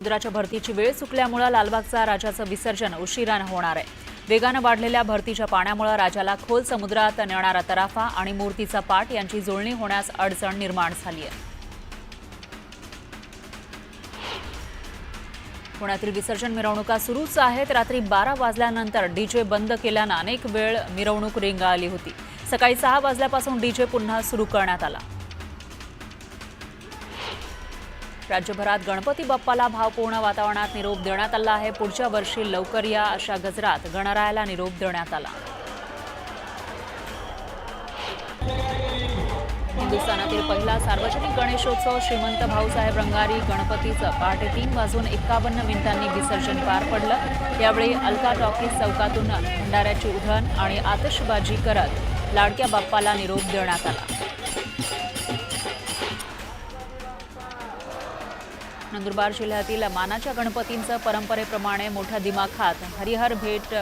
समुद्राच्या भरतीची वेळ चुकल्यामुळे लालबागचा राजाचं विसर्जन उशिराने होणार आहे। वेगानं वाढलेल्या भरतीच्या पाण्यामुळे राजाला खोल समुद्रात नेणारा तराफा आणि मूर्तीचा पाट यांची जुळणी होण्यास अडचण निर्माण झाली आहे। पुण्यातील विसर्जन मिरवणुका सुरूच आहेत। रात्री 12 वाजल्यानंतर डीजे बंद केल्याने अनेक वेळ मिरवणूक रेंगाळली होती। सकाळी 6 वाजल्यापासून डीजे पुन्हा सुरू करण्यात आला। राज्यभरात गणपती बाप्पाला भावपूर्ण वातावरणात निरोप देण्यात आला आहे। पुढच्या वर्षी लवकर या अशा गजरात गणरायाला निरोप देण्यात आला। हिंदुस्थानातील पहिला सार्वजनिक गणेशोत्सव श्रीमंत भाऊसाहेब रंगारी गणपतीचं पहाटे 3 वाजून 51 मिनिटांनी विसर्जन पार पडलं। यावेळी अलका टॉकीज चौकातून भंडाऱ्याची उधळण आणि आतषबाजी करत लाडक्या बाप्पाला निरोप देण्यात आला। नंदुरबार जिल्ह्यातील मानाच्या गणपतींचं परंपरेप्रमाणे मोठ्या दिमाखात हरिहर भेट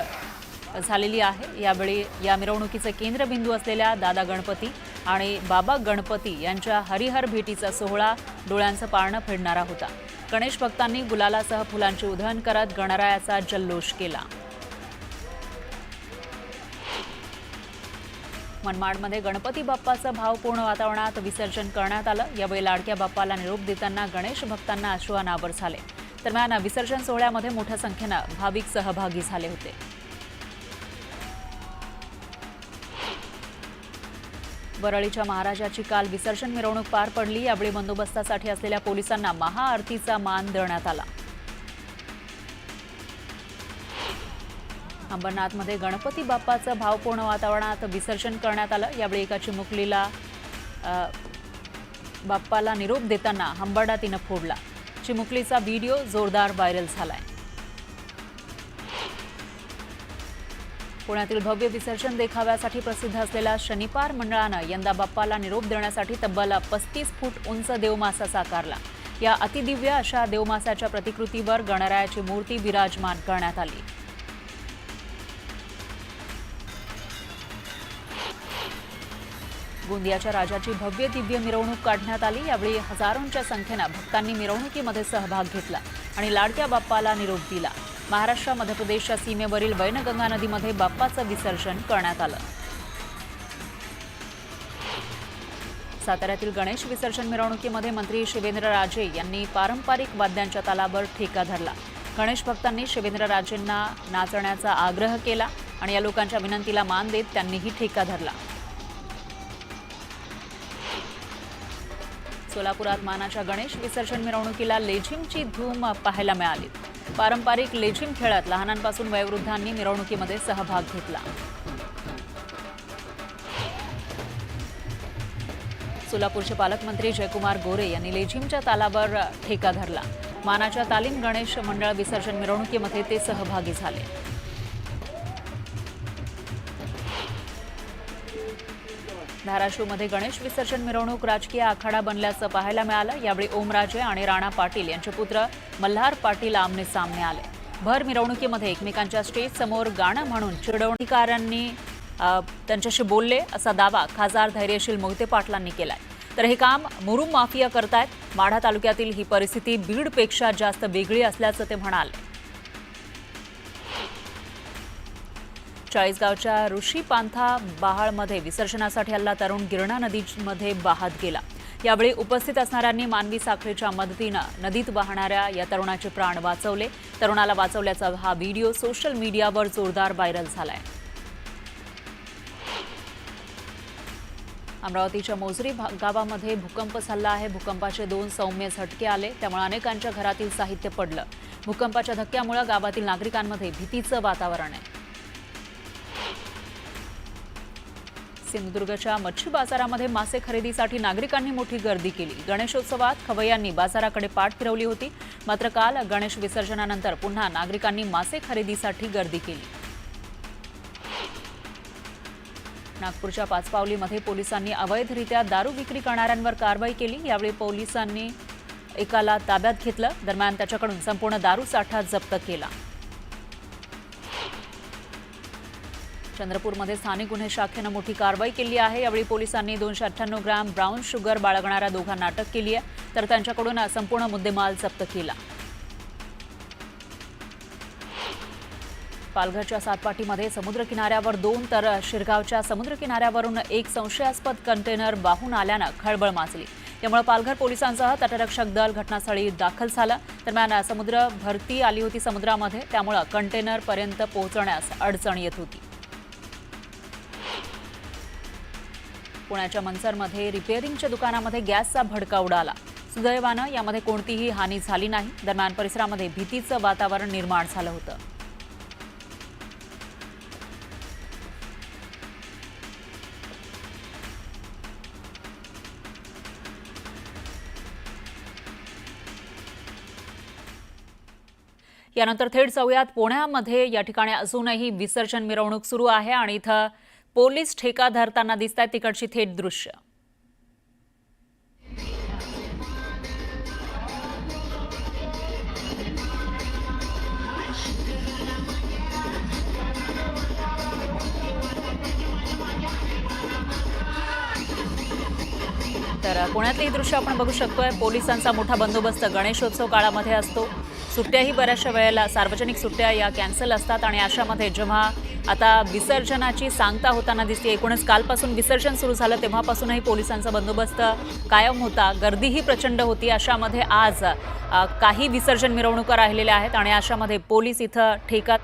झालेली आहे। यावेळी या मिरवणुकीचे केंद्रबिंदू असलेल्या दादा गणपती आणि बाबा गणपती यांच्या हरिहर भेटीचा सोहळा डोळ्यांचं पारणं फेडणारा होता। गणेश भक्तांनी गुलालासह फुलांची उधळण करत गणरायाचा जल्लोष केला। मनमाडमध्ये गणपती बाप्पाचं भावपूर्ण वातावरणात विसर्जन करण्यात आलं। यावेळी लाडक्या बाप्पाला निरोप देताना गणेश भक्तांना अश्रू अनावर झाले। दरम्यान विसर्जन सोहळ्यामध्ये मोठ्या संख्येनं भाविक सहभागी झाले होते। वरळीच्या महाराजाची काल विसर्जन मिरवणूक पार पडली। यावेळी बंदोबस्तासाठी असलेल्या पोलिसांना महाआरतीचा मान देण्यात आला। अंबरनाथमध्ये गणपती बाप्पाचं भावपूर्ण वातावरणात विसर्जन करण्यात आलं। यावेळी एका चिमुकलीला बाप्पाला निरोप देताना हंबरडा तिनं फोडला। चिमुकलीचा व्हिडिओ जोरदार व्हायरल झालाय। पुण्यातील भव्य विसर्जन देखाव्यासाठी प्रसिद्ध असलेल्या शनिपार मंडळानं यंदा बाप्पाला निरोप देण्यासाठी तब्बल 35 फूट उंच देवमासा साकारला। या अतिदिव्य अशा देवमासाच्या प्रतिकृतीवर गणरायाची मूर्ती विराजमान करण्यात आली। गोंदियाच्या राजाची भव्य दिव्य मिरवणूक काढण्यात आली। यावेळी हजारोंच्या संख्येनं भक्तांनी मिरवणुकीमध्ये सहभाग घेतला आणि लाडक्या बाप्पाला निरोप दिला। महाराष्ट्र मध्य प्रदेशच्या सीमेवरील वैनगंगा नदीमध्ये बाप्पाचं विसर्जन करण्यात आलं। साताऱ्यातील गणेश विसर्जन मिरवणुकीमध्ये मंत्री शिवेंद्रराजे यांनी पारंपरिक वाद्यांच्या तालावर ठेका धरला। गणेश भक्तांनी शिवेंद्रराजेंना नाचण्याचा आग्रह केला आणि या लोकांच्या विनंतीला मान देत त्यांनीही ठेका धरला। सोलापुरात मानाच्या गणेश विसर्जन मिरवणुकीला लेझिमची धूम पाहायला मिळाली। पारंपरिक लेझिम खेळत लहानांपासून वयोवृद्धांनी मिरवणुकीमध्ये सहभाग घेतला। सोलापूरचे पालकमंत्री जयकुमार गोरे यांनी लेझिमच्या तालावर ठेका धरला। मानाच्या तालीम गणेश मंडळ विसर्जन मिरवणुकीमध्ये ते सहभागी झाले। धाराशिवमध्ये गणेश विसर्जन मिरवणूक राजकीय आखाडा बनल्याचं पाहायला मिळालं। यावेळी ओमराजे आणि राणा पाटील यांचे पुत्र मल्हार पाटील आमने सामने आले। भर मिरवणुकीमध्ये एकमेकांच्या स्टेज समोर गाणं म्हणून चिरडवणीकारांनी त्यांच्याशी बोलले असा दावा खासदार धैर्यशील मोहिते पाटलांनी केलाय। तर हे काम मुरुम माफिया करतायत। माढा तालुक्यातील ही परिस्थिती बीडपेक्षा जास्त वेगळी असल्याचं ते म्हणाले। चाळीसगावच्या ऋषीपांथा बहाळमध्ये विसर्जनासाठी आलेला तरुण गिरणा नदीमध्ये वाहत गेला। यावेळी उपस्थित असणाऱ्यांनी मानवी साखळीच्या मदतीनं नदीत वाहणाऱ्या या तरुणाचे प्राण वाचवले। तरुणाला वाचवल्याचा हा व्हिडिओ सोशल मीडियावर जोरदार व्हायरल झालाय। अमरावतीच्या मोजरी गावामध्ये भूकंप झाला आहे। भूकंपाचे 2 सौम्य झटके आले, त्यामुळे अनेकांच्या घरातील साहित्य पडलं। भूकंपाच्या धक्क्यामुळे गावातील नागरिकांमध्ये भीतीचं वातावरण आहे। सिंधुदुर्गच्या मच्छी बाजारामध्ये मासे खरेदीसाठी नागरिकांनी मोठी गर्दी केली। गणेशोत्सवात खवय्यांनी बाजाराकडे पाठ फिरवली होती, मात्र काल गणेश विसर्जनानंतर पुन्हा नागरिकांनी मासे खरेदीसाठी गर्दी केली। नागपूरच्या पाचपावलीमध्ये पोलिसांनी अवैधरित्या दारू विक्री करणाऱ्यांवर कारवाई केली। यावेळी पोलिसांनी एकाला ताब्यात घेतलं। दरम्यान त्याच्याकडून संपूर्ण दारू साठा जप्त केला। चंद्रपूरमध्ये स्थानिक गुन्हे शाखेने मोठी कारवाई केली आहे। यावेळी पोलिसांनी 298 ग्रॅम ब्राउन शुगर बाळगणाऱ्या दोघांना अटक केली आहे, तर त्यांच्याकडून संपूर्ण मुद्देमाल जप्त केला। पालघरच्या सातपाटीमध्ये समुद्र किनाऱ्यावर 2 तर शिरगावच्या समुद्र किनाऱ्यावरून एक संशयास्पद कंटेनर वाहून आल्यानं खळबळ माजली। त्यामुळे पालघर पोलिसांसह तटरक्षक दल घटनास्थळी दाखल झालं। दरम्यान समुद्र भरती आली होती समुद्रामध्ये, त्यामुळे कंटेनर पर्यंत पोहोचण्यास अडचण येत होती। पुण्याच्या मनसरमध्ये रिपेअरिंगच्या दुकानामध्ये गॅसचा भडका उडाला। सुदैवानं यामध्ये कोणतीही हानी झाली नाही। दरम्यान परिसरामध्ये भीतीचं वातावरण निर्माण झालं होतं। यानंतर थेट जाऊयात पुण्यामध्ये। या ठिकाणी अजूनही विसर्जन मिरवणूक सुरू आहे आणि इथं पोलीस ठेका धरताना दिसतात तिकडची थेट दृश्य। तर पुण्यातली ही दृश्य आपण बघू शकतोय। पोलिसांचा मोठा बंदोबस्त गणेशोत्सव काळामध्ये असतो। सुट्ट्याही बऱ्याचशा वेळेला सार्वजनिक सुट्ट्या या कॅन्सल असतात आणि अशामध्ये जेव्हा आता विसर्जनाची सांगता होताना दिसते, एकूणच कालपासून विसर्जन सुरू झालं तेव्हापासूनही पोलिसांचा बंदोबस्त कायम होता। गर्दीही प्रचंड होती। अशामध्ये आज काही विसर्जन मिरवणुका राहिलेल्या आहेत आणि अशामध्ये पोलीस इथं ठेका